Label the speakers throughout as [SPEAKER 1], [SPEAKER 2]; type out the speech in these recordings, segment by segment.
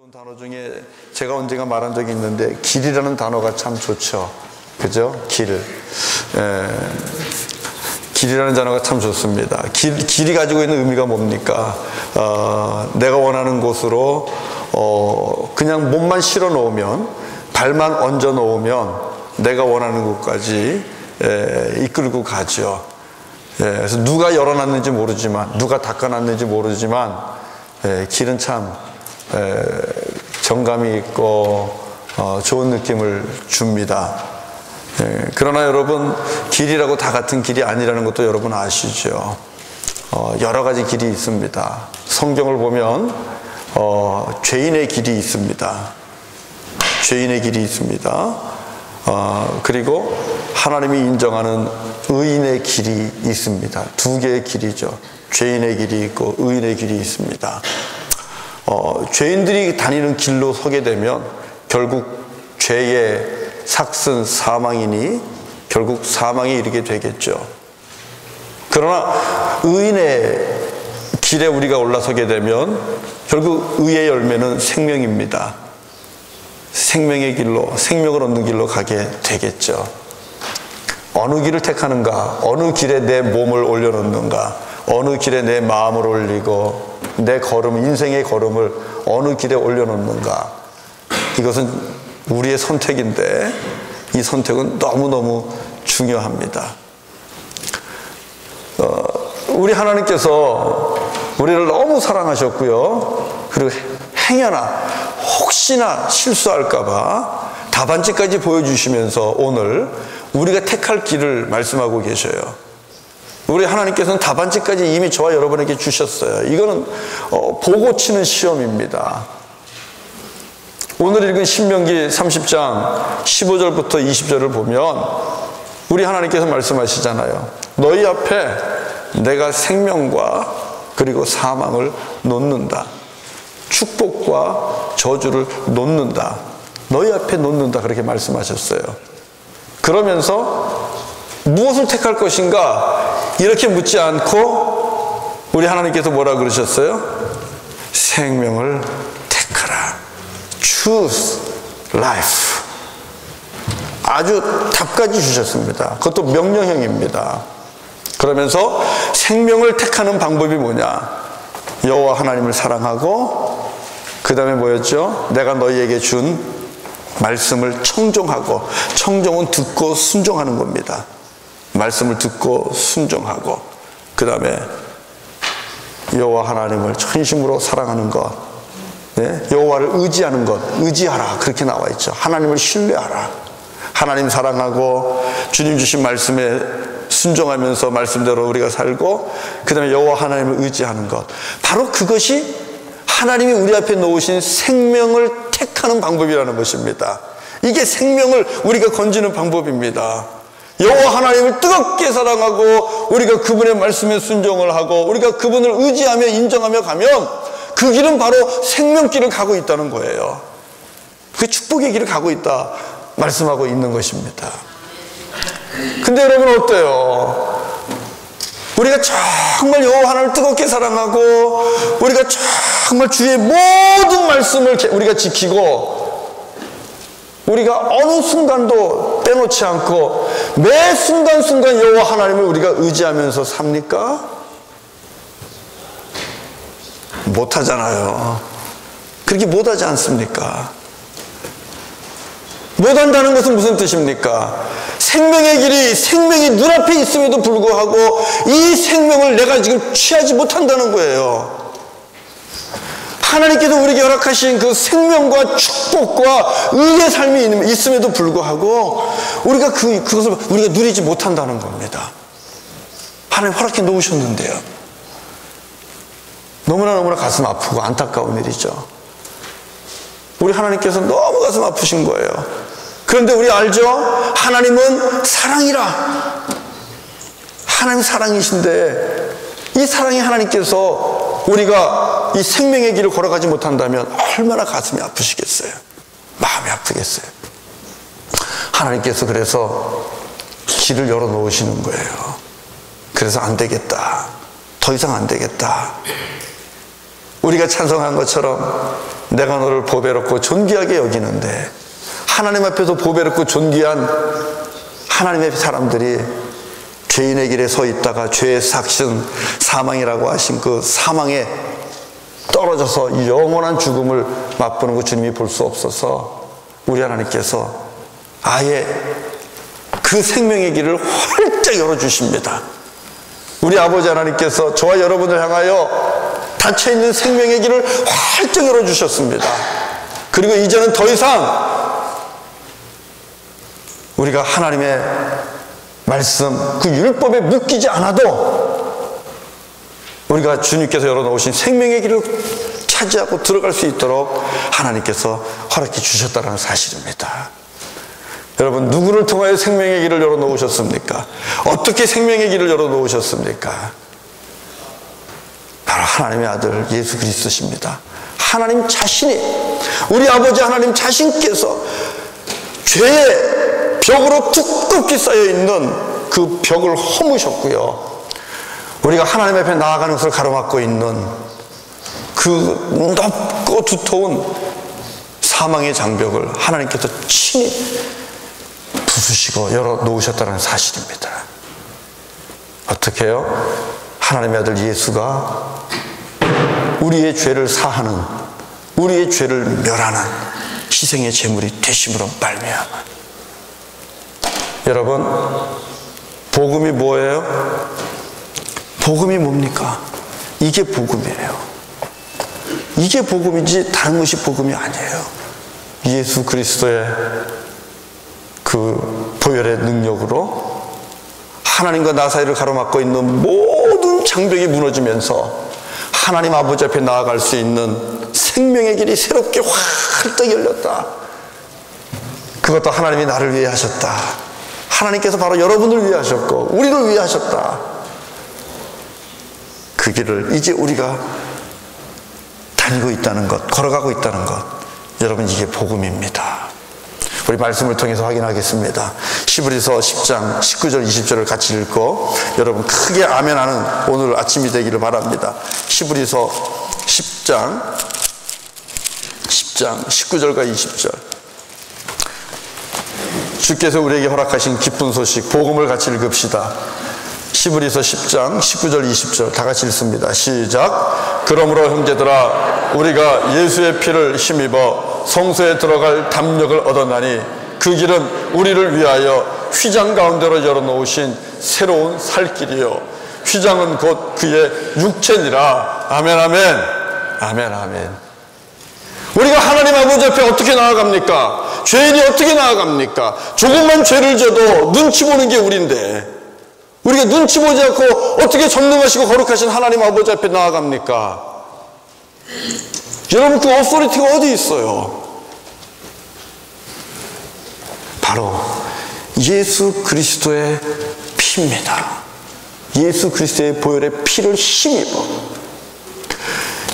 [SPEAKER 1] 단어 중에 제가 언젠가 말한 적이 있는데 길이라는 단어가 참 좋죠. 그죠? 길이라는 단어가 참 좋습니다. 길이 가지고 있는 의미가 뭡니까? 내가 원하는 곳으로 그냥 몸만 실어 놓으면, 발만 얹어 놓으면 내가 원하는 곳까지 이끌고 가죠. 그래서 누가 열어놨는지 모르지만, 누가 닦아놨는지 모르지만 길은 참 정감이 있고 좋은 느낌을 줍니다. 그러나 여러분, 길이라고 다 같은 길이 아니라는 것도 여러분 아시죠? 여러 가지 길이 있습니다. 성경을 보면 죄인의 길이 있습니다. 죄인의 길이 있습니다. 그리고 하나님이 인정하는 의인의 길이 있습니다. 두 개의 길이죠. 죄인의 길이 있고 의인의 길이 있습니다. 죄인들이 다니는 길로 서게 되면 결국 죄의 삭슨 사망이니 결국 사망에 이르게 되겠죠. 그러나 의인의 길에 우리가 올라서게 되면 결국 의의 열매는 생명입니다. 생명의 길로, 생명을 얻는 길로 가게 되겠죠. 어느 길을 택하는가, 어느 길에 내 몸을 올려놓는가, 어느 길에 내 마음을 올리고 내 걸음, 인생의 걸음을 어느 길에 올려놓는가, 이것은 우리의 선택인데 이 선택은 너무너무 중요합니다. 우리 하나님께서 우리를 너무 사랑하셨고요, 그리고 행여나 혹시나 실수할까봐 답안지까지 보여주시면서 오늘 우리가 택할 길을 말씀하고 계셔요. 우리 하나님께서는 답안지까지 이미 저와 여러분에게 주셨어요. 이거는 보고 치는 시험입니다. 오늘 읽은 신명기 30장 15절부터 20절을 보면 우리 하나님께서 말씀하시잖아요. 너희 앞에 내가 생명과 그리고 사망을 놓는다. 축복과 저주를 놓는다. 너희 앞에 놓는다. 그렇게 말씀하셨어요. 그러면서 무엇을 택할 것인가? 이렇게 묻지 않고 우리 하나님께서 뭐라 그러셨어요? 생명을 택하라. Choose life. 아주 답까지 주셨습니다. 그것도 명령형입니다. 그러면서 생명을 택하는 방법이 뭐냐? 여호와 하나님을 사랑하고, 그 다음에 뭐였죠? 내가 너희에게 준 말씀을 청종하고, 청종은 듣고 순종하는 겁니다. 말씀을 듣고 순종하고, 그 다음에 여호와 하나님을 전심으로 사랑하는 것, 여호와를 의지하는 것, 의지하라 그렇게 나와 있죠. 하나님을 신뢰하라. 하나님 사랑하고 주님 주신 말씀에 순종하면서 말씀대로 우리가 살고, 그 다음에 여호와 하나님을 의지하는 것, 바로 그것이 하나님이 우리 앞에 놓으신 생명을 택하는 방법이라는 것입니다. 이게 생명을 우리가 건지는 방법입니다. 여호와 하나님을 뜨겁게 사랑하고 우리가 그분의 말씀에 순종을 하고 우리가 그분을 의지하며 인정하며 가면 그 길은 바로 생명길을 가고 있다는 거예요. 그 축복의 길을 가고 있다 말씀하고 있는 것입니다. 근데 여러분 어때요? 우리가 정말 여호와 하나님을 뜨겁게 사랑하고 우리가 정말 주의 모든 말씀을 우리가 지키고 우리가 어느 순간도 빼놓지 않고 매 순간순간 여호와 하나님을 우리가 의지하면서 삽니까? 못하잖아요. 그렇게 못하지 않습니까? 못한다는 것은 무슨 뜻입니까? 생명의 길이, 생명이 눈앞에 있음에도 불구하고 이 생명을 내가 지금 취하지 못한다는 거예요. 하나님께서 우리에게 허락하신 그 생명과 축복과 의의 삶이 있음에도 불구하고 우리가 그것을 우리가 누리지 못한다는 겁니다. 하나님 허락해 놓으셨는데요. 너무나 가슴 아프고 안타까운 일이죠. 우리 하나님께서 너무 가슴 아프신 거예요. 그런데 우리 알죠? 하나님은 사랑이라. 하나님 사랑이신데 이 사랑이 하나님께서 우리가 이 생명의 길을 걸어가지 못한다면 얼마나 가슴이 아프시겠어요? 마음이 아프겠어요? 하나님께서 그래서 길을 열어놓으시는 거예요. 그래서 안 되겠다. 더 이상 안 되겠다. 우리가 찬송한 것처럼 내가 너를 보배롭고 존귀하게 여기는데, 하나님 앞에서 보배롭고 존귀한 하나님의 사람들이 죄인의 길에 서 있다가 죄의 삭신 사망이라고 하신 그 사망에 떨어져서 영원한 죽음을 맛보는 거 주님이 볼 수 없어서 우리 하나님께서 아예 그 생명의 길을 활짝 열어주십니다. 우리 아버지 하나님께서 저와 여러분을 향하여 닫혀있는 생명의 길을 활짝 열어주셨습니다. 그리고 이제는 더 이상 우리가 하나님의 말씀, 그 율법에 묶이지 않아도 우리가 주님께서 열어놓으신 생명의 길을 차지하고 들어갈 수 있도록 하나님께서 허락해 주셨다는 사실입니다. 여러분, 누구를 통하여 생명의 길을 열어놓으셨습니까? 어떻게 생명의 길을 열어놓으셨습니까? 바로 하나님의 아들 예수 그리스도십니다. 하나님 자신이, 우리 아버지 하나님 자신께서 죄의 벽으로 두껍게 쌓여있는 그 벽을 허무셨고요, 우리가 하나님 앞에 나아가는 것을 가로막고 있는 그 높고 두터운 사망의 장벽을 하나님께서 친히 부수시고 열어놓으셨다는 사실입니다. 어떻게 해요? 하나님의 아들 예수가 우리의 죄를 사하는, 우리의 죄를 멸하는 희생의 제물이 되심으로 말미암아. 여러분, 복음이 뭐예요? 복음이 뭡니까? 이게 복음이에요. 이게 복음이지 다른 것이 복음이 아니에요. 예수 그리스도의 그 보혈의 능력으로 하나님과 나 사이를 가로막고 있는 모든 장벽이 무너지면서 하나님 아버지 앞에 나아갈 수 있는 생명의 길이 새롭게 활짝 열렸다. 그것도 하나님이 나를 위해 하셨다. 하나님께서 바로 여러분을 위해 하셨고 우리를 위해 하셨다. 그 길을 이제 우리가 다니고 있다는 것, 걸어가고 있다는 것, 여러분, 이게 복음입니다. 우리 말씀을 통해서 확인하겠습니다. 히브리서 10장 19절 20절을 같이 읽고 여러분 크게 아멘하는 오늘 아침이 되기를 바랍니다. 히브리서 10장 19절과 20절. 주께서 우리에게 허락하신 기쁜 소식, 복음을 같이 읽읍시다. 히브리서 10장 19절 20절 다 같이 읽습니다. 시작. 그러므로 형제들아, 우리가 예수의 피를 힘입어 성소에 들어갈 담력을 얻었나니 그 길은 우리를 위하여 휘장 가운데로 열어놓으신 새로운 살 길이요, 휘장은 곧 그의 육체니라. 아멘 아멘 아멘 아멘. 우리가 하나님 아버지 앞에 어떻게 나아갑니까? 죄인이 어떻게 나아갑니까? 조금만 죄를 져도 눈치 보는 게 우리인데 우리가 눈치 보지 않고 어떻게 전능하시고 거룩하신 하나님 아버지 앞에 나아갑니까? 여러분, 그 어소리티가 어디 있어요? 바로 예수 그리스도의 피입니다. 예수 그리스도의 보혈의 피를 힘입어.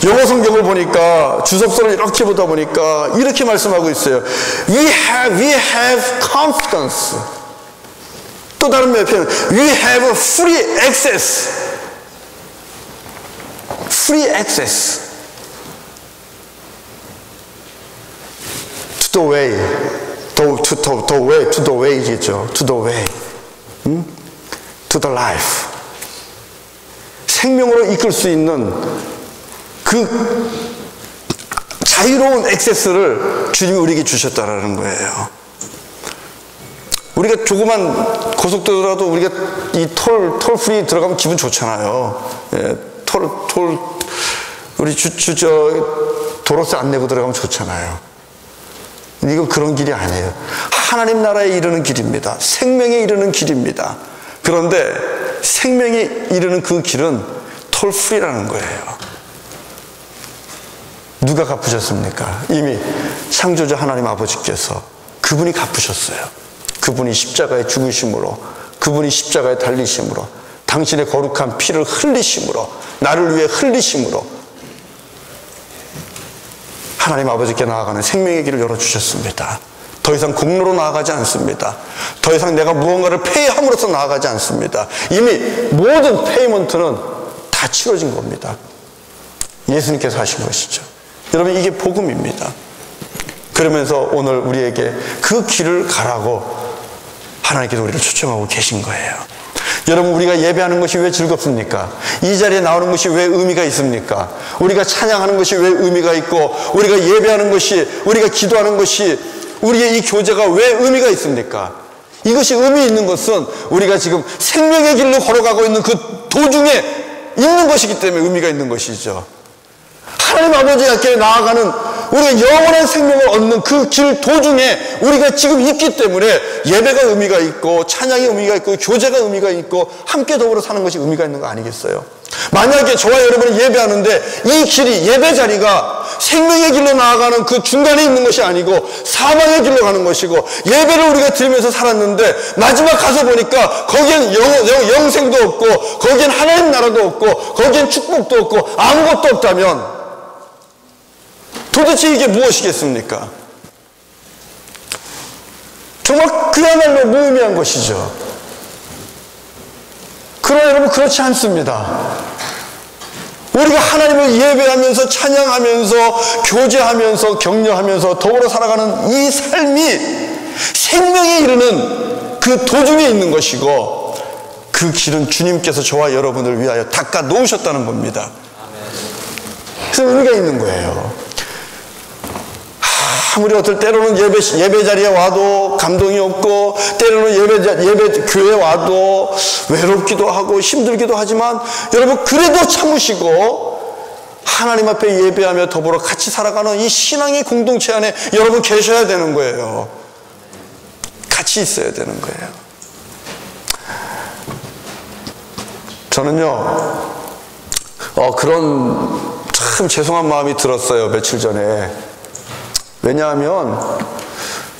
[SPEAKER 1] 영어 성경을 보니까, 주석서를 이렇게 보다 보니까 이렇게 말씀하고 있어요. We have confidence. 또 다른 표현, we have free access. free access to the way, to the way이죠. to the way, to the life. 생명으로 이끌 수 있는 그 자유로운 액세스를 주님이 우리에게 주셨다라는 거예요. 우리가 조그만 고속도로라도 우리가 이 톨 프리 들어가면 기분 좋잖아요. 예, 우리 도로세 안 내고 들어가면 좋잖아요. 이거 그런 길이 아니에요. 하나님 나라에 이르는 길입니다. 생명에 이르는 길입니다. 그런데 생명에 이르는 그 길은 톨 프리라는 거예요. 누가 갚으셨습니까? 이미 창조주 하나님 아버지께서 그분이 갚으셨어요. 그분이 십자가에 죽으심으로, 그분이 십자가에 달리심으로, 당신의 거룩한 피를 흘리심으로, 나를 위해 흘리심으로 하나님 아버지께 나아가는 생명의 길을 열어주셨습니다. 더 이상 공로로 나아가지 않습니다. 더 이상 내가 무언가를 페이함으로써 나아가지 않습니다. 이미 모든 페이먼트는 다 치러진 겁니다. 예수님께서 하신 것이죠. 여러분, 이게 복음입니다. 그러면서 오늘 우리에게 그 길을 가라고 하나님께서 우리를 초청하고 계신 거예요. 여러분, 우리가 예배하는 것이 왜 즐겁습니까? 이 자리에 나오는 것이 왜 의미가 있습니까? 우리가 찬양하는 것이 왜 의미가 있고, 우리가 예배하는 것이, 우리가 기도하는 것이, 우리의 이 교제가 왜 의미가 있습니까? 이것이 의미 있는 것은 우리가 지금 생명의 길로 걸어가고 있는 그 도중에 있는 것이기 때문에 의미가 있는 것이죠. 하나님 아버지께 나아가는 우리가 영원한 생명을 얻는 그 길 도중에 우리가 지금 있기 때문에 예배가 의미가 있고, 찬양이 의미가 있고, 교제가 의미가 있고, 함께 더불어 사는 것이 의미가 있는 거 아니겠어요? 만약에 저와 여러분이 예배하는데 이 길이, 예배 자리가 생명의 길로 나아가는 그 중간에 있는 것이 아니고 사망의 길로 가는 것이고, 예배를 우리가 드리면서 살았는데 마지막 가서 보니까 거기엔 영생도 없고, 거기엔 하나님 나라도 없고, 거기엔 축복도 없고, 아무것도 없다면 도대체 이게 무엇이겠습니까? 정말 그야말로 무의미한 것이죠. 그러나 여러분, 그렇지 않습니다. 우리가 하나님을 예배하면서, 찬양하면서, 교제하면서, 격려하면서 더불어 살아가는 이 삶이 생명에 이르는 그 도중에 있는 것이고, 그 길은 주님께서 저와 여러분을 위하여 닦아 놓으셨다는 겁니다. 그래서 의미가 있는 거예요. 아무리 어떨 때로는 예배 자리에 와도 감동이 없고, 때로는 예배 교회에 와도 외롭기도 하고 힘들기도 하지만, 여러분, 그래도 참으시고 하나님 앞에 예배하며 더불어 같이 살아가는 이 신앙의 공동체 안에 여러분 계셔야 되는 거예요. 같이 있어야 되는 거예요. 저는요, 그런 참 죄송한 마음이 들었어요, 며칠 전에. 왜냐하면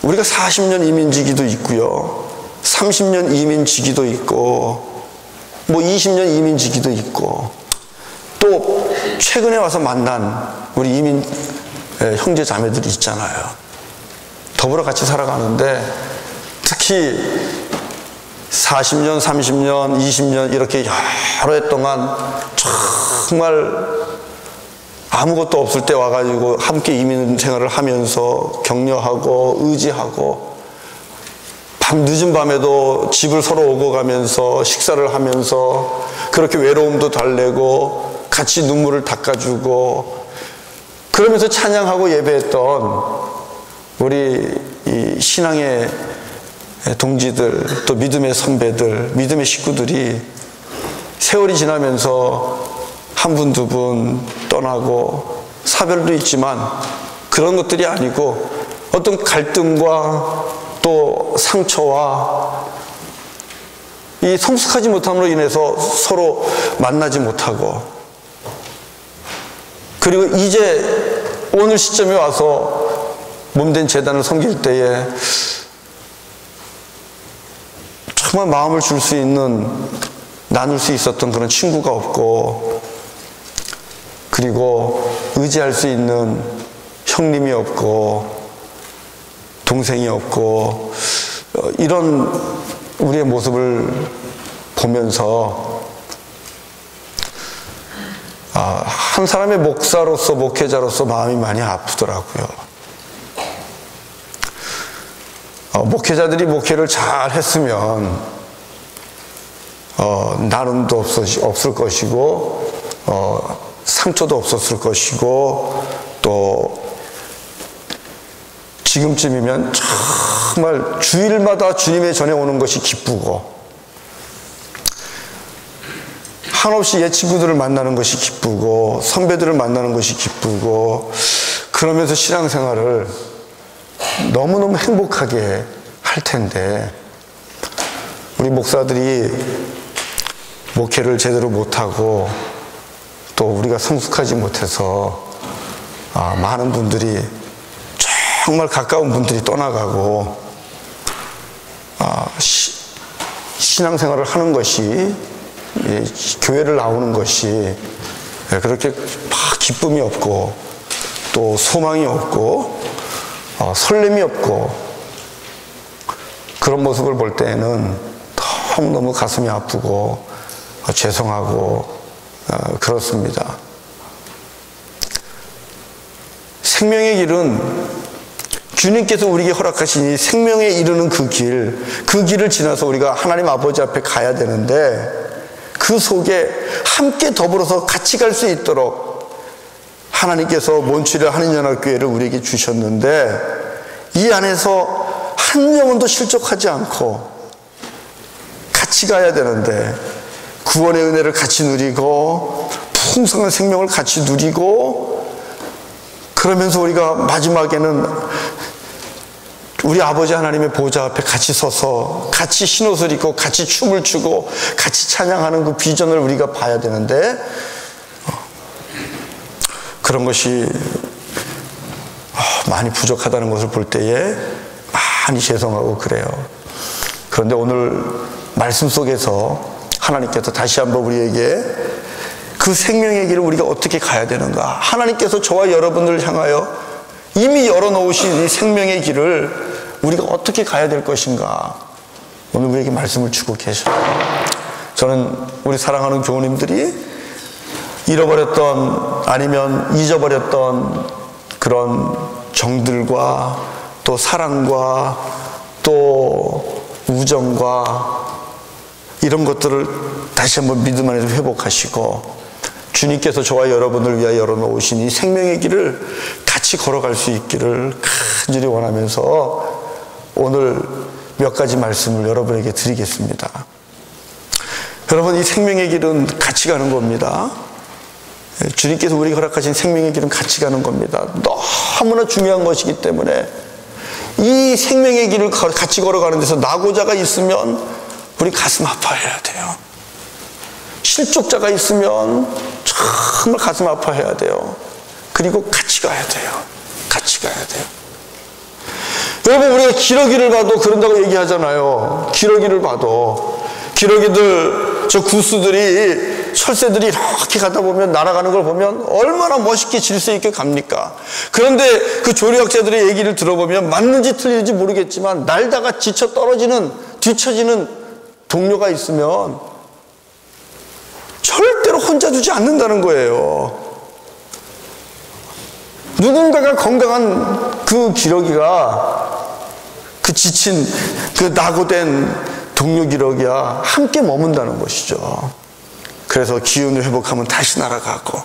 [SPEAKER 1] 우리가 40년 이민지기도 있고요, 30년 이민지기도 있고, 뭐 20년 이민지기도 있고, 또 최근에 와서 만난 우리 이민 형제 자매들이 있잖아요. 더불어 같이 살아가는데 특히 40년, 30년, 20년 이렇게 여러 해 동안 정말 아무것도 없을 때 와가지고 함께 이민 생활을 하면서 격려하고 의지하고, 밤 늦은 밤에도 집을 서로 오고 가면서 식사를 하면서 그렇게 외로움도 달래고 같이 눈물을 닦아주고 그러면서 찬양하고 예배했던 우리 이 신앙의 동지들, 또 믿음의 선배들, 믿음의 식구들이 세월이 지나면서 한 분, 두 분 떠나고 사별도 있지만 그런 것들이 아니고 어떤 갈등과 또 상처와 이 성숙하지 못함으로 인해서 서로 만나지 못하고, 그리고 이제 오늘 시점에 와서 몸된 제단을 섬길 때에 정말 마음을 줄 수 있는, 나눌 수 있었던 그런 친구가 없고, 그리고 의지할 수 있는 형님이 없고 동생이 없고, 이런 우리의 모습을 보면서 한 사람의 목사로서, 목회자로서 마음이 많이 아프더라고요. 목회자들이 목회를 잘 했으면 나눔도 없을 것이고, 상처도 없었을 것이고, 또 지금쯤이면 정말 주일마다 주님의 전에 오는 것이 기쁘고, 한없이 옛 친구들을 만나는 것이 기쁘고, 선배들을 만나는 것이 기쁘고, 그러면서 신앙생활을 너무너무 행복하게 할 텐데, 우리 목사들이 목회를 제대로 못하고 또 우리가 성숙하지 못해서 많은 분들이, 정말 가까운 분들이 떠나가고 신앙생활을 하는 것이, 교회를 나오는 것이 그렇게 막 기쁨이 없고 또 소망이 없고 설렘이 없고, 그런 모습을 볼 때에는 너무너무 가슴이 아프고 죄송하고 그렇습니다. 생명의 길은 주님께서 우리에게 허락하신 이 생명에 이르는 그 길을 지나서 우리가 하나님 아버지 앞에 가야 되는데, 그 속에 함께 더불어서 같이 갈 수 있도록 하나님께서 몬트리올 한인연합교회를 우리에게 주셨는데, 이 안에서 한 영혼도 실족하지 않고 같이 가야 되는데, 구원의 은혜를 같이 누리고 풍성한 생명을 같이 누리고, 그러면서 우리가 마지막에는 우리 아버지 하나님의 보좌 앞에 같이 서서 같이 흰옷을 입고 같이 춤을 추고 같이 찬양하는 그 비전을 우리가 봐야 되는데, 그런 것이 많이 부족하다는 것을 볼 때에 많이 죄송하고 그래요. 그런데 오늘 말씀 속에서 하나님께서 다시 한번 우리에게 그 생명의 길을 우리가 어떻게 가야 되는가, 하나님께서 저와 여러분들을 향하여 이미 열어놓으신 이 생명의 길을 우리가 어떻게 가야 될 것인가, 오늘 우리에게 말씀을 주고 계셔요. 저는 우리 사랑하는 교우님들이 잃어버렸던, 아니면 잊어버렸던 그런 정들과 또 사랑과 또 우정과 이런 것들을 다시 한번 믿음 안에서 회복하시고, 주님께서 저와 여러분을 위하여 열어놓으신 이 생명의 길을 같이 걸어갈 수 있기를 간절히 원하면서 오늘 몇 가지 말씀을 여러분에게 드리겠습니다. 여러분, 이 생명의 길은 같이 가는 겁니다. 주님께서 우리에게 허락하신 생명의 길은 같이 가는 겁니다. 너무나 중요한 것이기 때문에 이 생명의 길을 같이 걸어가는 데서 낙오자가 있으면 우리 가슴 아파해야 돼요. 실족자가 있으면 정말 가슴 아파해야 돼요. 그리고 같이 가야 돼요. 같이 가야 돼요. 여러분, 우리가 기러기를 봐도 그런다고 얘기하잖아요. 기러기를 봐도, 기러기들, 저 구스들이, 철새들이 이렇게 가다 보면, 날아가는 걸 보면 얼마나 멋있게 질서 있게 갑니까? 그런데 그 조류학자들의 얘기를 들어보면 맞는지 틀리는지 모르겠지만, 날다가 지쳐 떨어지는, 뒤처지는 동료가 있으면 절대로 혼자 두지 않는다는 거예요. 누군가가 건강한 그 기러기가 그 지친, 그 낙오된 동료 기러기와 함께 머문다는 것이죠. 그래서 기운을 회복하면 다시 날아가고,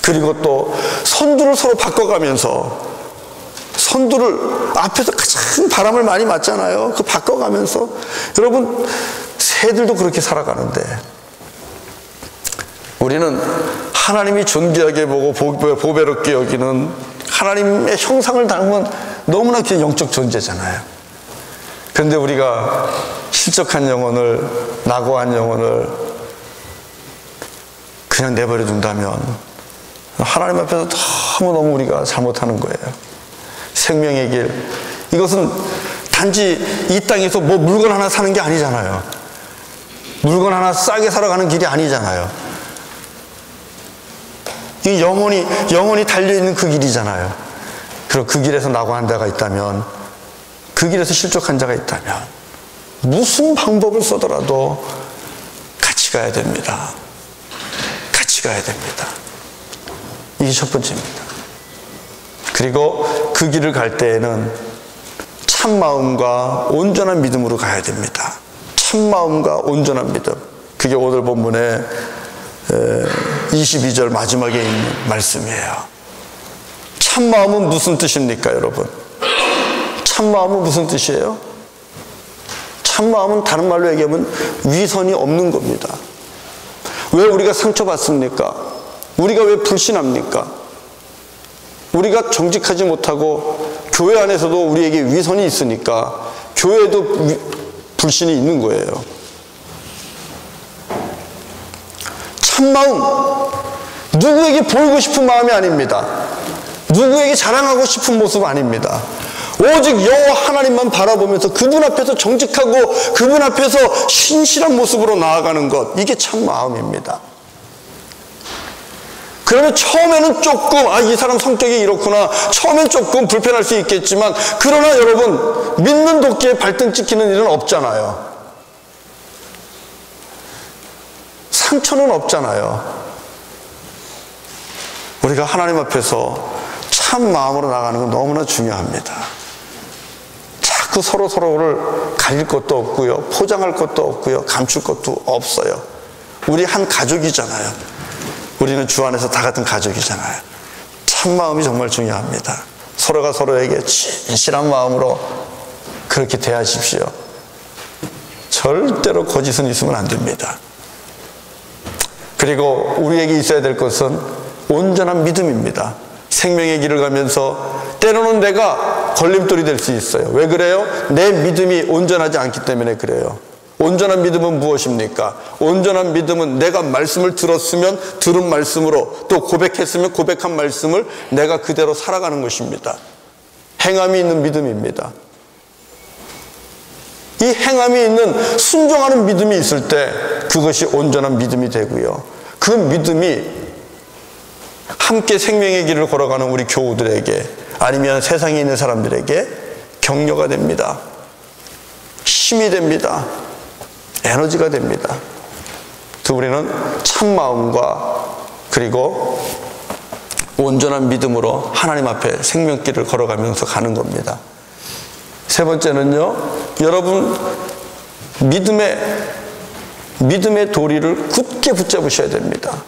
[SPEAKER 1] 그리고 또 선두를 서로 바꿔가면서, 선두를 앞에서 가장 바람을 많이 맞잖아요. 그 바꿔가면서, 여러분, 새들도 그렇게 살아가는데, 우리는 하나님이 존귀하게 보고 보배롭게 여기는 하나님의 형상을 닮은 너무나 귀한 영적 존재잖아요. 그런데 우리가 실족한 영혼을, 낙오한 영혼을 그냥 내버려 둔다면 하나님 앞에서 너무너무 우리가 잘못하는 거예요. 생명의 길, 이것은 단지 이 땅에서 뭐 물건 하나 사는 게 아니잖아요. 물건 하나 싸게 사러 가는 길이 아니잖아요. 이 영혼이 달려있는 그 길이잖아요. 그리고 그 길에서 낙오한 자가 있다면, 그 길에서 실족한 자가 있다면 무슨 방법을 써더라도 같이 가야 됩니다. 같이 가야 됩니다. 이게 첫 번째입니다. 그리고 그 길을 갈 때에는 참 마음과 온전한 믿음으로 가야 됩니다. 참 마음과 온전한 믿음. 그게 오늘 본문의 22절 마지막에 있는 말씀이에요. 참마음은 무슨 뜻입니까, 여러분? 참마음은 무슨 뜻이에요? 참마음은 다른 말로 얘기하면 위선이 없는 겁니다. 왜 우리가 상처받습니까? 우리가 왜 불신합니까? 우리가 정직하지 못하고 교회 안에서도 우리에게 위선이 있으니까 교회에도 불신이 있는 거예요. 참마음, 누구에게 보이고 싶은 마음이 아닙니다. 누구에게 자랑하고 싶은 모습 아닙니다. 오직 여호와 하나님만 바라보면서 그분 앞에서 정직하고 그분 앞에서 신실한 모습으로 나아가는 것, 이게 참마음입니다. 그러면 처음에는 조금 이 사람 성격이 이렇구나, 처음엔 조금 불편할 수 있겠지만, 그러나 여러분, 믿는 도끼에 발등 찍히는 일은 없잖아요. 상처는 없잖아요. 우리가 하나님 앞에서 참 마음으로 나가는 건 너무나 중요합니다. 자꾸 서로를 가릴 것도 없고요, 포장할 것도 없고요, 감출 것도 없어요. 우리 한 가족이잖아요. 우리는 주 안에서 다 같은 가족이잖아요. 참 마음이 정말 중요합니다. 서로가 서로에게 진실한 마음으로 그렇게 대하십시오. 절대로 거짓은 있으면 안 됩니다. 그리고 우리에게 있어야 될 것은 온전한 믿음입니다. 생명의 길을 가면서 때로는 내가 걸림돌이 될 수 있어요. 왜 그래요? 내 믿음이 온전하지 않기 때문에 그래요. 온전한 믿음은 무엇입니까? 온전한 믿음은 내가 말씀을 들었으면 들은 말씀으로, 또 고백했으면 고백한 말씀을 내가 그대로 살아가는 것입니다. 행함이 있는 믿음입니다. 이 행함이 있는 순종하는 믿음이 있을 때 그것이 온전한 믿음이 되고요, 그 믿음이 함께 생명의 길을 걸어가는 우리 교우들에게, 아니면 세상에 있는 사람들에게 격려가 됩니다. 힘이 됩니다. 에너지가 됩니다. 우리는 참 마음과 그리고 온전한 믿음으로 하나님 앞에 생명길을 걸어가면서 가는 겁니다. 세 번째는요, 여러분 믿음의 도리를 굳게 붙잡으셔야 됩니다.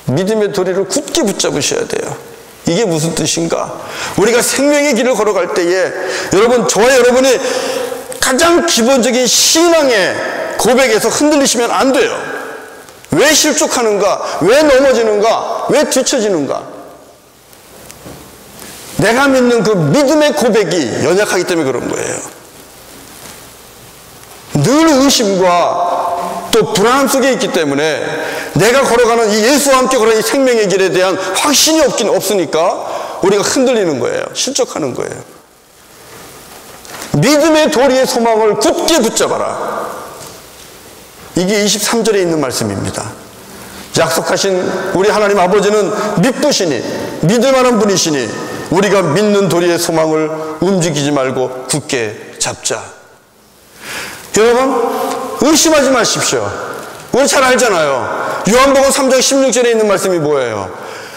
[SPEAKER 1] 믿음의 도리를 굳게 붙잡으셔야 돼요. 이게 무슨 뜻인가? 우리가 생명의 길을 걸어갈 때에 여러분, 저와 여러분이 가장 기본적인 신앙의 고백에서 흔들리시면 안 돼요. 왜 실족하는가? 왜 넘어지는가? 왜 뒤처지는가? 내가 믿는 그 믿음의 고백이 연약하기 때문에 그런 거예요. 늘 의심과 또 불안함 속에 있기 때문에 내가 걸어가는 이 예수와 함께 걸어가는 이 생명의 길에 대한 확신이 없으니까 우리가 흔들리는 거예요. 실족하는 거예요. 믿음의 도리의 소망을 굳게 붙잡아라. 이게 23절에 있는 말씀입니다. 약속하신 우리 하나님 아버지는 믿으시니, 믿을 만한 분이시니 우리가 믿는 도리의 소망을 움직이지 말고 굳게 잡자. 여러분, 의심하지 마십시오. 우리 잘 알잖아요. 요한복음 3장 16절에 있는 말씀이 뭐예요?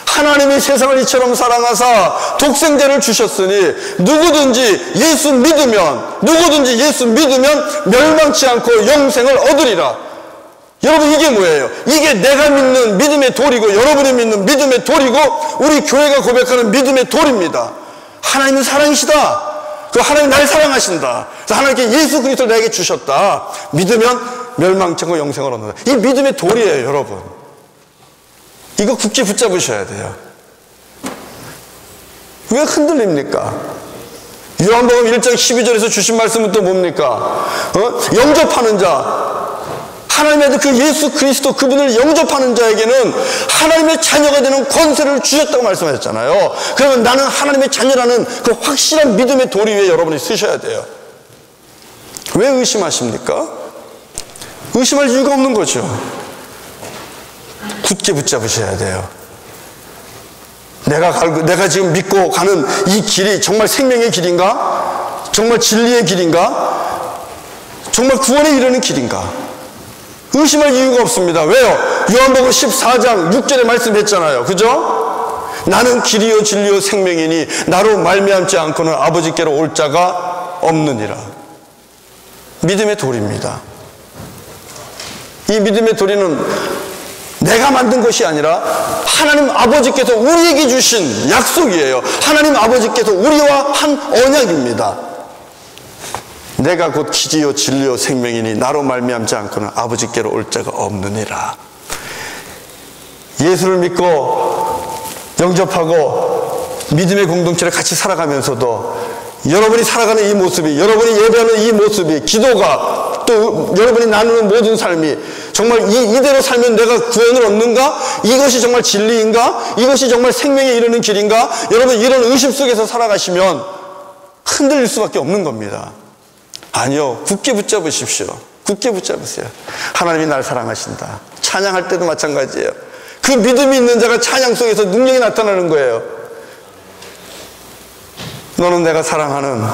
[SPEAKER 1] 하나님이 세상을 이처럼 사랑하사 독생자를 주셨으니 누구든지 예수 믿으면 멸망치 않고 영생을 얻으리라. 여러분, 이게 뭐예요? 이게 내가 믿는 믿음의 도리고, 여러분이 믿는 믿음의 도리고, 우리 교회가 고백하는 믿음의 도리입니다. 하나님은 사랑이시다. 그 하나님 나를 사랑하신다. 그래서 하나님께 예수 그리스도를 나에게 주셨다. 믿으면 멸망치 않고 영생을 얻는다. 이 믿음의 도리예요, 여러분. 이거 굳게 붙잡으셔야 돼요. 왜 흔들립니까? 요한복음 1장 12절에서 주신 말씀은 또 뭡니까? 영접하는 자, 하나님의 아들 그 예수 그리스도 그분을 영접하는 자에게는 하나님의 자녀가 되는 권세를 주셨다고 말씀하셨잖아요. 그러면 나는 하나님의 자녀라는 그 확실한 믿음의 도리 위에 여러분이 쓰셔야 돼요. 왜 의심하십니까? 의심할 이유가 없는 거죠. 굳게 붙잡으셔야 돼요. 내가 지금 믿고 가는 이 길이 정말 생명의 길인가? 정말 진리의 길인가? 정말 구원에 이르는 길인가? 의심할 이유가 없습니다. 왜요? 요한복음 14장 6절에 말씀했잖아요. 그죠? 나는 길이요 진리요 생명이니 나로 말미암지 않고는 아버지께로 올 자가 없느니라. 믿음의 도리입니다. 이 믿음의 도리는 내가 만든 것이 아니라 하나님 아버지께서 우리에게 주신 약속이에요. 하나님 아버지께서 우리와 한 언약입니다. 내가 곧 길이요 진리요 생명이니 나로 말미암지 않고는 아버지께로 올 자가 없느니라. 예수를 믿고 영접하고 믿음의 공동체를 같이 살아가면서도 여러분이 살아가는 이 모습이, 여러분이 예배하는 이 모습이, 기도가, 또 여러분이 나누는 모든 삶이 정말 이대로 살면 내가 구원을 얻는가? 이것이 정말 진리인가? 이것이 정말 생명에 이르는 길인가? 여러분, 이런 의심 속에서 살아가시면 흔들릴 수밖에 없는 겁니다. 아니요, 굳게 붙잡으십시오. 굳게 붙잡으세요. 하나님이 날 사랑하신다. 찬양할 때도 마찬가지예요. 그 믿음이 있는 자가 찬양 속에서 능력이 나타나는 거예요. 너는 내가 사랑하는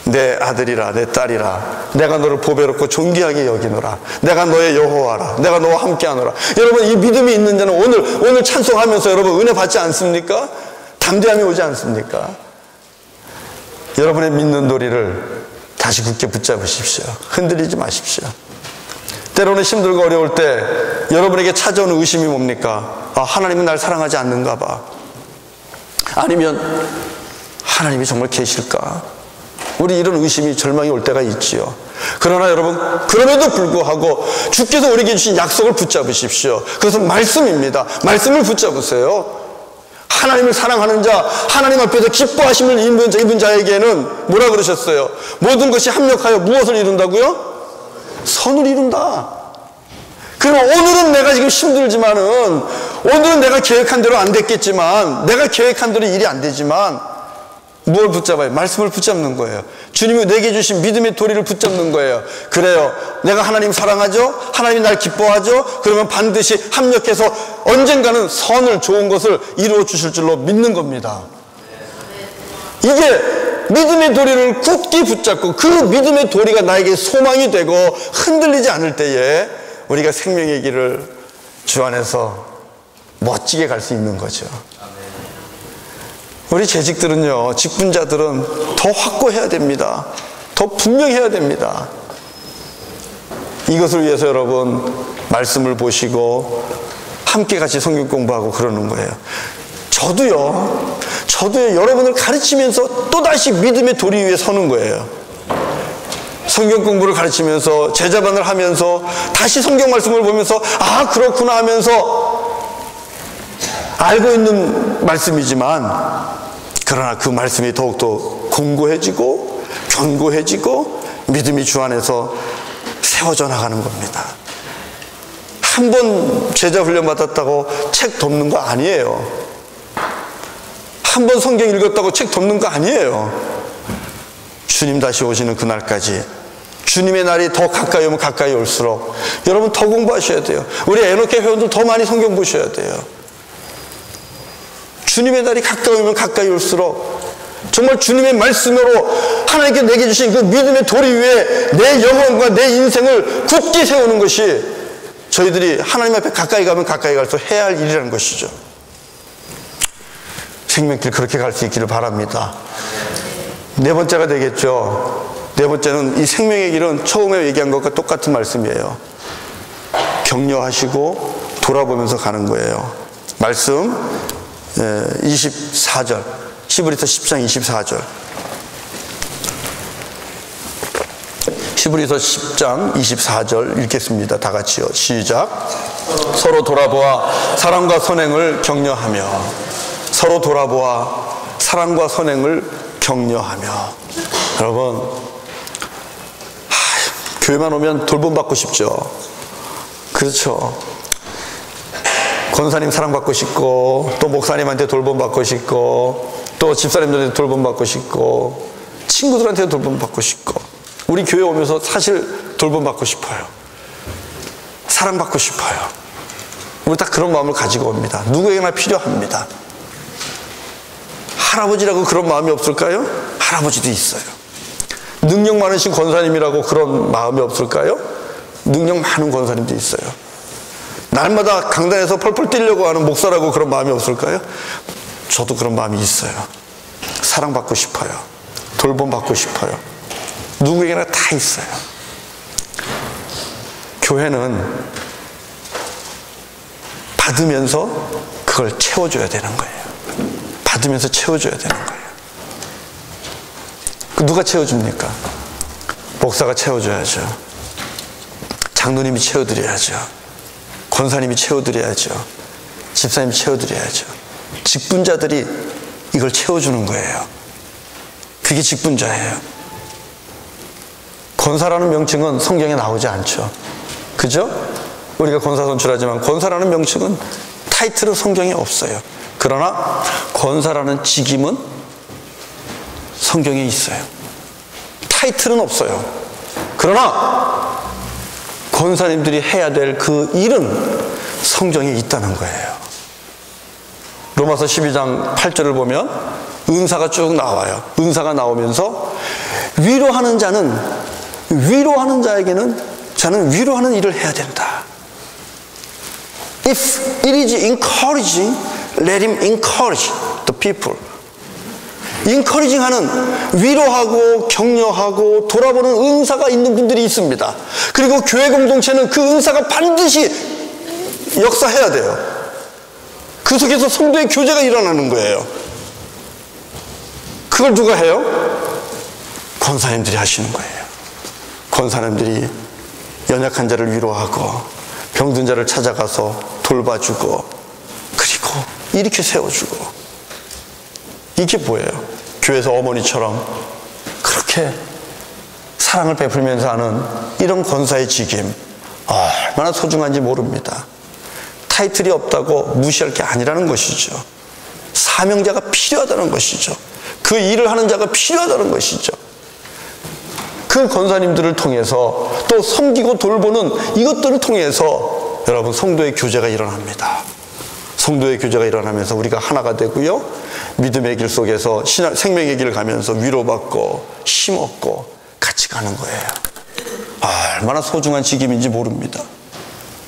[SPEAKER 1] 내 아들이라, 내 딸이라. 내가 너를 보배롭고 존귀하게 여기노라. 내가 너의 여호와라. 내가 너와 함께하노라. 여러분, 이 믿음이 있는 자는 오늘 찬송하면서 여러분 은혜 받지 않습니까? 담대함이 오지 않습니까? 여러분의 믿는 도리를 다시 굳게 붙잡으십시오. 흔들리지 마십시오. 때로는 힘들고 어려울 때 여러분에게 찾아오는 의심이 뭡니까? 아, 하나님은 날 사랑하지 않는가 봐. 아니면 하나님이 정말 계실까? 우리 이런 의심이, 절망이 올 때가 있지요. 그러나 여러분, 그럼에도 불구하고 주께서 우리에게 주신 약속을 붙잡으십시오. 그것은 말씀입니다. 말씀을 붙잡으세요. 하나님을 사랑하는 자, 하나님 앞에서 기뻐하심을 입은 자에게는 뭐라 그러셨어요? 모든 것이 합력하여 무엇을 이룬다고요? 선을 이룬다. 그럼 오늘은 내가 지금 힘들지만은, 오늘은 내가 계획한 대로 안 됐겠지만, 내가 계획한 대로 일이 안 되지만, 무엇을 붙잡아요? 말씀을 붙잡는 거예요. 주님이 내게 주신 믿음의 도리를 붙잡는 거예요. 그래요. 내가 하나님 사랑하죠? 하나님이 날 기뻐하죠? 그러면 반드시 합력해서 언젠가는 선을, 좋은 것을 이루어 주실 줄로 믿는 겁니다. 이게 믿음의 도리를 굳게 붙잡고 그 믿음의 도리가 나에게 소망이 되고 흔들리지 않을 때에 우리가 생명의 길을 주 안에서 멋지게 갈 수 있는 거죠. 우리 재직들은요, 직분자들은 더 확고해야 됩니다. 더 분명해야 됩니다. 이것을 위해서 여러분 말씀을 보시고 함께 같이 성경 공부하고 그러는 거예요. 저도요 여러분을 가르치면서 또다시 믿음의 도리 위에 서는 거예요. 성경 공부를 가르치면서 제자반을 하면서 다시 성경 말씀을 보면서 아 그렇구나 하면서 알고 있는 말씀이지만, 그러나 그 말씀이 더욱더 공고해지고 견고해지고 믿음이 주 안에서 세워져 나가는 겁니다. 한 번 제자 훈련 받았다고 책 덮는 거 아니에요. 한 번 성경 읽었다고 책 덮는 거 아니에요. 주님 다시 오시는 그날까지, 주님의 날이 더 가까이 오면 가까이 올수록 여러분 더 공부하셔야 돼요. 우리 에녹회 회원들 더 많이 성경 보셔야 돼요. 주님의 날이 가까이 오면 가까이 올수록 정말 주님의 말씀으로 하나님께 내게 주신 그 믿음의 도리 위에 내 영혼과 내 인생을 굳게 세우는 것이 저희들이 하나님 앞에 가까이 가면 가까이 갈수록 해야 할 일이라는 것이죠. 생명길 그렇게 갈 수 있기를 바랍니다. 네 번째가 되겠죠. 네 번째는 이 생명의 길은 처음에 얘기한 것과 똑같은 말씀이에요. 격려하시고 돌아보면서 가는 거예요. 말씀 24절, 히브리서 10장 24절. 히브리서 10장 24절 읽겠습니다. 다 같이요. 시작. 서로 돌아보아 사랑과 선행을 격려하며, 서로 돌아보아 사랑과 선행을 격려하며. 여러분, 교회만 오면 돌봄받고 싶죠. 그렇죠. 권사님 사랑받고 싶고, 또 목사님한테 돌봄받고 싶고, 또 집사님들한테 돌봄받고 싶고, 친구들한테 돌봄받고 싶고, 우리 교회 오면서 사실 돌봄받고 싶어요. 사랑받고 싶어요. 우리 다 그런 마음을 가지고 옵니다. 누구에게나 필요합니다. 할아버지라고 그런 마음이 없을까요? 할아버지도 있어요. 능력 많으신 권사님이라고 그런 마음이 없을까요? 능력 많은 권사님도 있어요. 날마다 강단에서 펄펄 뛰려고 하는 목사라고 그런 마음이 없을까요? 저도 그런 마음이 있어요. 사랑받고 싶어요. 돌봄받고 싶어요. 누구에게나 다 있어요. 교회는 받으면서 그걸 채워줘야 되는 거예요. 받으면서 채워줘야 되는 거예요. 누가 채워줍니까? 목사가 채워줘야죠. 장로님이 채워드려야죠. 권사님이 채워드려야죠. 집사님이 채워드려야죠. 직분자들이 이걸 채워주는 거예요. 그게 직분자예요. 권사라는 명칭은 성경에 나오지 않죠. 그죠? 우리가 권사 선출하지만 권사라는 명칭은 타이틀은 성경에 없어요. 그러나 권사라는 직임은 성경에 있어요. 타이틀은 없어요. 그러나 권사님들이 해야 될 그 일은 성경에 있다는 거예요. 로마서 12장 8절을 보면 은사가 쭉 나와요. 은사가 나오면서 위로하는 자에게는 자는 위로하는 일을 해야 된다. If it is encouraging, let him encourage. the people. 인커리징하는, 위로하고 격려하고 돌아보는 은사가 있는 분들이 있습니다. 그리고 교회 공동체는 그 은사가 반드시 역사해야 돼요. 그 속에서 성도의 교제가 일어나는 거예요. 그걸 누가 해요? 권사님들이 하시는 거예요. 권사님들이 연약한 자를 위로하고 병든 자를 찾아가서 돌봐주고 그리고 이렇게 세워주고, 이게 뭐예요? 교회에서 어머니처럼 그렇게 사랑을 베풀면서 하는 이런 권사의 직임, 얼마나 소중한지 모릅니다. 타이틀이 없다고 무시할 게 아니라는 것이죠. 사명자가 필요하다는 것이죠. 그 일을 하는 자가 필요하다는 것이죠. 그 권사님들을 통해서 또 섬기고 돌보는 이것들을 통해서 여러분 성도의 교제가 일어납니다. 성도의 교제가 일어나면서 우리가 하나가 되고요, 믿음의 길 속에서 생명의 길을 가면서 위로받고 힘없고 같이 가는 거예요. 얼마나 소중한 직임인지 모릅니다.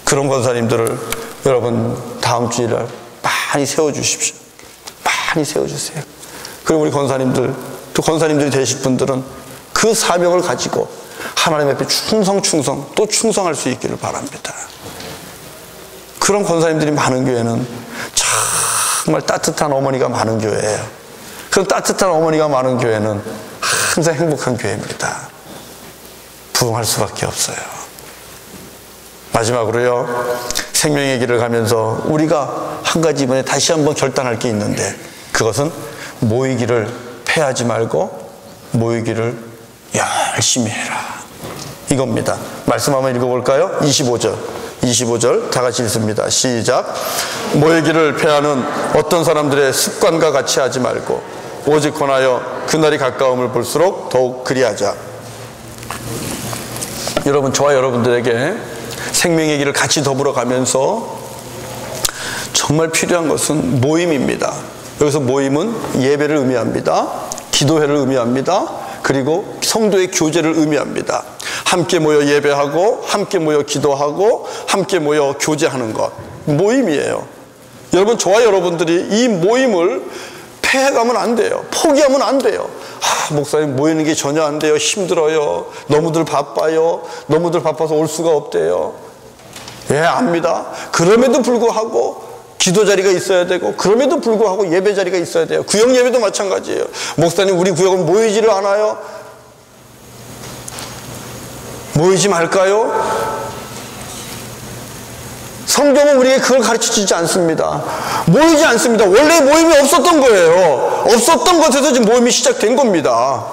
[SPEAKER 1] 그런 권사님들을 여러분 다음 주일에 많이 세워주십시오. 많이 세워주세요. 그리고 우리 권사님들, 또 권사님들이 되실 분들은 그 사명을 가지고 하나님 앞에 충성 또 충성할 수 있기를 바랍니다. 그런 권사님들이 많은 교회는 정말 따뜻한 어머니가 많은 교회예요. 그런 따뜻한 어머니가 많은 교회는 항상 행복한 교회입니다. 부흥할 수밖에 없어요. 마지막으로요, 생명의 길을 가면서 우리가 한 가지 이번에 다시 한번 결단할 게 있는데, 그것은 모이기를 패하지 말고 모이기를 열심히 해라, 이겁니다. 말씀 한번 읽어볼까요? 25절 다 같이 읽습니다. 시작. 모이기를 패하는 어떤 사람들의 습관과 같이 하지 말고 오직 권하여 그날이 가까움을 볼수록 더욱 그리하자. 여러분, 저와 여러분들에게 생명의 길을 같이 더불어 가면서 정말 필요한 것은 모임입니다. 여기서 모임은 예배를 의미합니다. 기도회를 의미합니다. 그리고 성도의 교제를 의미합니다. 함께 모여 예배하고 함께 모여 기도하고 함께 모여 교제하는 것, 모임이에요. 여러분, 저와 여러분들이 이 모임을 패해가면 안 돼요. 포기하면 안 돼요. 목사님, 모이는 게 전혀 안 돼요. 힘들어요. 너무들 바빠요. 너무들 바빠서 올 수가 없대요. 예, 압니다. 그럼에도 불구하고 기도 자리가 있어야 되고, 그럼에도 불구하고 예배 자리가 있어야 돼요. 구역 예배도 마찬가지예요. 목사님, 우리 구역은 모이지를 않아요. 모이지 말까요? 성경은 우리에게 그걸 가르쳐주지 않습니다. 모이지 않습니다. 원래 모임이 없었던 거예요. 없었던 것에서 지금 모임이 시작된 겁니다.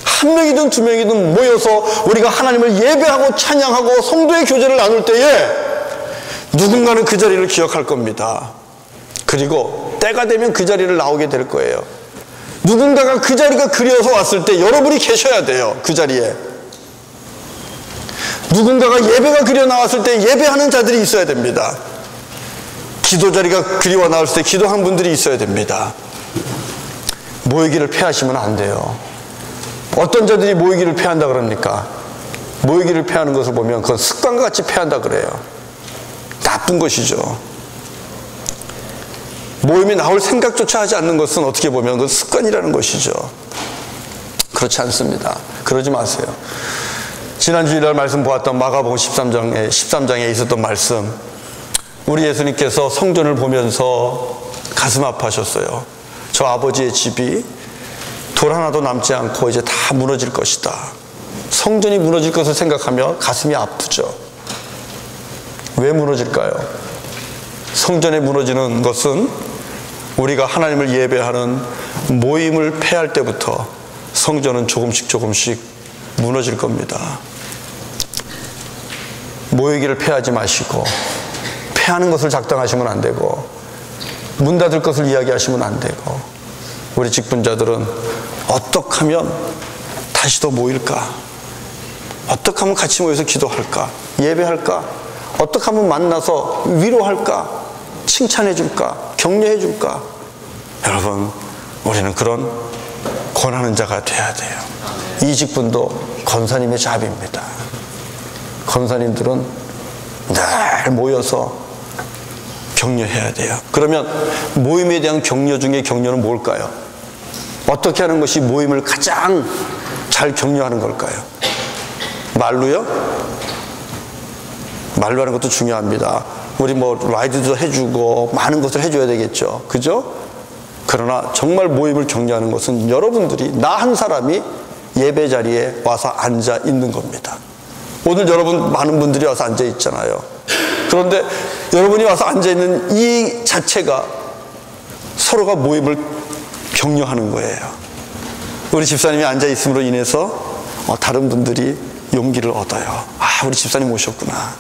[SPEAKER 1] 한 명이든 두 명이든 모여서 우리가 하나님을 예배하고 찬양하고 성도의 교제를 나눌 때에 누군가는 그 자리를 기억할 겁니다. 그리고 때가 되면 그 자리를 나오게 될 거예요. 누군가가 그 자리가 그리워서 왔을 때 여러분이 계셔야 돼요. 그 자리에. 누군가가 예배가 그리워 나왔을 때 예배하는 자들이 있어야 됩니다. 기도 자리가 그리워 나왔을 때 기도하는 분들이 있어야 됩니다. 모이기를 패하시면 안 돼요. 어떤 자들이 모이기를 패한다 그럽니까? 모이기를 패하는 것을 보면 그건 습관과 같이 패한다 그래요. 나쁜 것이죠. 모임에 나올 생각조차 하지 않는 것은 어떻게 보면 그건 습관이라는 것이죠. 그렇지 않습니다. 그러지 마세요. 지난 주일날 말씀 보았던 마가복음 13장에 있었던 말씀, 우리 예수님께서 성전을 보면서 가슴 아파하셨어요. 저 아버지의 집이 돌 하나도 남지 않고 이제 다 무너질 것이다. 성전이 무너질 것을 생각하며 가슴이 아프죠. 왜 무너질까요? 성전이 무너지는 것은 우리가 하나님을 예배하는 모임을 패할 때부터 성전은 조금씩 무너질 겁니다. 모이기를 패하지 마시고, 패하는 것을 작당하시면 안 되고, 문 닫을 것을 이야기하시면 안 되고, 우리 직분자들은 어떻게 하면 다시 더 모일까? 어떻게 하면 같이 모여서 기도할까? 예배할까? 어떻게 하면 만나서 위로할까? 칭찬해줄까? 격려해줄까? 여러분, 우리는 그런 권하는 자가 돼야 돼요. 이 직분도 권사님의 잡입니다. 권사님들은 늘 모여서 격려해야 돼요. 그러면 모임에 대한 격려 중에 격려는 뭘까요? 어떻게 하는 것이 모임을 가장 잘 격려하는 걸까요? 말로요? 말로 하는 것도 중요합니다. 우리 뭐 라이드도 해주고 많은 것을 해줘야 되겠죠. 그죠? 그러나 정말 모임을 격려하는 것은 여러분들이, 나 한 사람이 예배 자리에 와서 앉아 있는 겁니다. 오늘 여러분 많은 분들이 와서 앉아 있잖아요. 그런데 여러분이 와서 앉아 있는 이 자체가 서로가 모임을 격려하는 거예요. 우리 집사님이 앉아 있음으로 인해서 다른 분들이 용기를 얻어요. 아, 우리 집사님 오셨구나.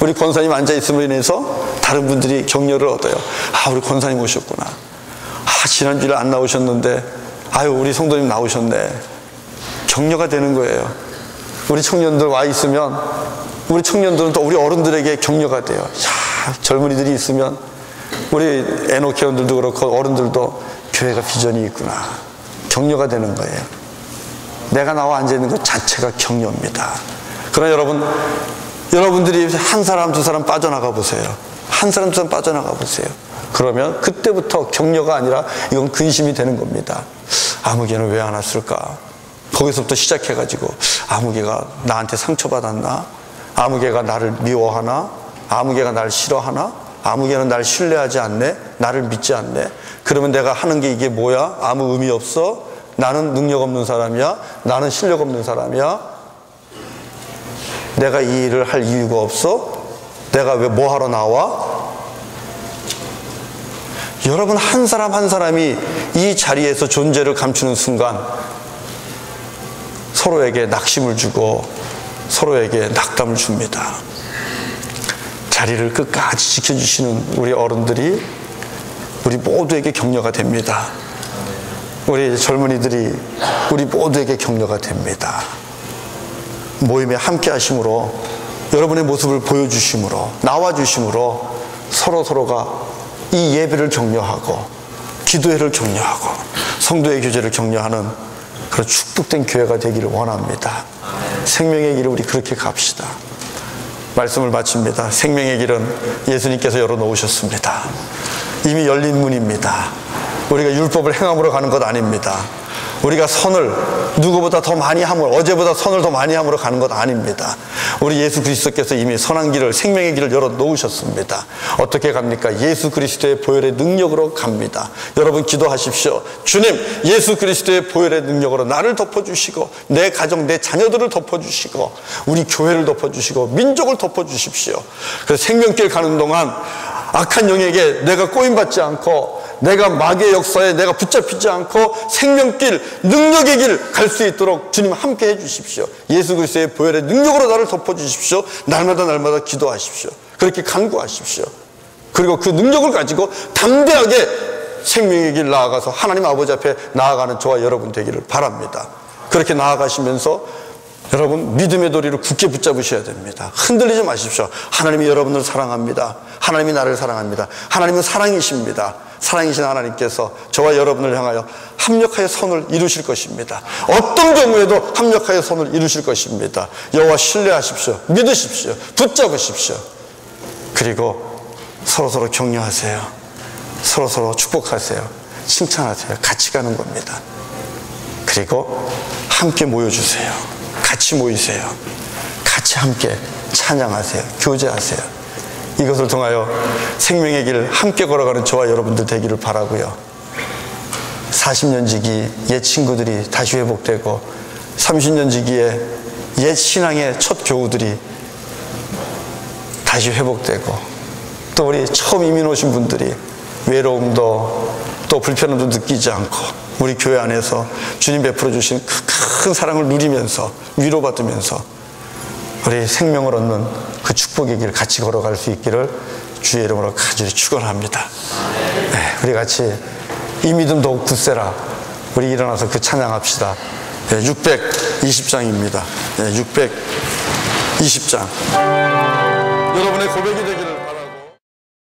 [SPEAKER 1] 우리 권사님 앉아 있음으로 인해서 다른 분들이 격려를 얻어요. 아, 우리 권사님 오셨구나. 아, 지난주에 안 나오셨는데 아유, 우리 성도님 나오셨네. 격려가 되는 거예요. 우리 청년들 와 있으면 우리 청년들은 또 우리 어른들에게 격려가 돼요. 야, 젊은이들이 있으면 우리 애노케원들도 그렇고 어른들도 교회가 비전이 있구나. 격려가 되는 거예요. 내가 나와 앉아있는 것 자체가 격려입니다. 그러나 여러분들이 한 사람 두 사람 빠져나가 보세요. 한 사람 두 사람 빠져나가 보세요. 그러면 그때부터 격려가 아니라 이건 근심이 되는 겁니다. 아무개는 왜 안 왔을까? 거기서부터 시작해가지고 아무개가 나한테 상처받았나? 아무개가 나를 미워하나? 아무개가 날 싫어하나? 아무개는 날 신뢰하지 않네? 나를 믿지 않네? 그러면 내가 하는 게 이게 뭐야? 아무 의미 없어? 나는 능력 없는 사람이야? 나는 실력 없는 사람이야? 내가 이 일을 할 이유가 없어? 내가 왜 뭐 하러 나와? 여러분 한 사람 한 사람이 이 자리에서 존재를 감추는 순간 서로에게 낙심을 주고 서로에게 낙담을 줍니다. 자리를 끝까지 지켜주시는 우리 어른들이 우리 모두에게 격려가 됩니다. 우리 젊은이들이 우리 모두에게 격려가 됩니다. 모임에 함께 하심으로, 여러분의 모습을 보여주심으로, 나와주심으로 서로가 이 예배를 격려하고 기도회를 격려하고 성도의 교제를 격려하는 그런 축복된 교회가 되기를 원합니다. 생명의 길을 우리 그렇게 갑시다. 말씀을 마칩니다. 생명의 길은 예수님께서 열어놓으셨습니다. 이미 열린 문입니다. 우리가 율법을 행함으로 가는 것 아닙니다. 우리가 선을 누구보다 더 많이 함으로, 어제보다 선을 더 많이 함으로 가는 것 아닙니다. 우리 예수 그리스도께서 이미 선한 길을, 생명의 길을 열어놓으셨습니다. 어떻게 갑니까? 예수 그리스도의 보혈의 능력으로 갑니다. 여러분 기도하십시오. 주님, 예수 그리스도의 보혈의 능력으로 나를 덮어주시고 내 가정, 내 자녀들을 덮어주시고 우리 교회를 덮어주시고 민족을 덮어주십시오. 그래서 생명길 가는 동안 악한 영에게 내가 꼬임받지 않고 내가 마귀의 역사에 내가 붙잡히지 않고 생명길, 능력의 길 갈 수 있도록 주님 함께 해주십시오. 예수 그리스도의 보혈의 능력으로 나를 덮어주십시오. 날마다 기도하십시오. 그렇게 간구하십시오. 그리고 그 능력을 가지고 담대하게 생명의 길 나아가서 하나님 아버지 앞에 나아가는 저와 여러분 되기를 바랍니다. 그렇게 나아가시면서 여러분 믿음의 도리를 굳게 붙잡으셔야 됩니다. 흔들리지 마십시오. 하나님이 여러분을 사랑합니다. 하나님이 나를 사랑합니다. 하나님은 사랑이십니다. 사랑이신 하나님께서 저와 여러분을 향하여 합력하여 선을 이루실 것입니다. 어떤 경우에도 합력하여 선을 이루실 것입니다. 여호와 신뢰하십시오. 믿으십시오. 붙잡으십시오. 그리고 서로서로 격려하세요. 서로서로 축복하세요. 칭찬하세요. 같이 가는 겁니다. 그리고 함께 모여주세요. 같이 모이세요. 같이 함께 찬양하세요. 교제하세요. 이것을 통하여 생명의 길을 함께 걸어가는 저와 여러분들 되기를 바라고요. 40년 지기 옛 친구들이 다시 회복되고 30년 지기의 옛 신앙의 첫 교우들이 다시 회복되고 또 우리 처음 이민 오신 분들이 외로움도 또 불편함도 느끼지 않고 우리 교회 안에서 주님 베풀어 주신 큰 사랑을 누리면서 위로받으면서 우리 생명을 얻는 그 축복의 길을 같이 걸어갈 수 있기를 주의 이름으로 간절히 축원합니다. 네, 우리 같이 이 믿음 더욱 굳세라. 우리 일어나서 그 찬양합시다. 네, 620장입니다. 네, 620장. 여러분의 고백이 되기를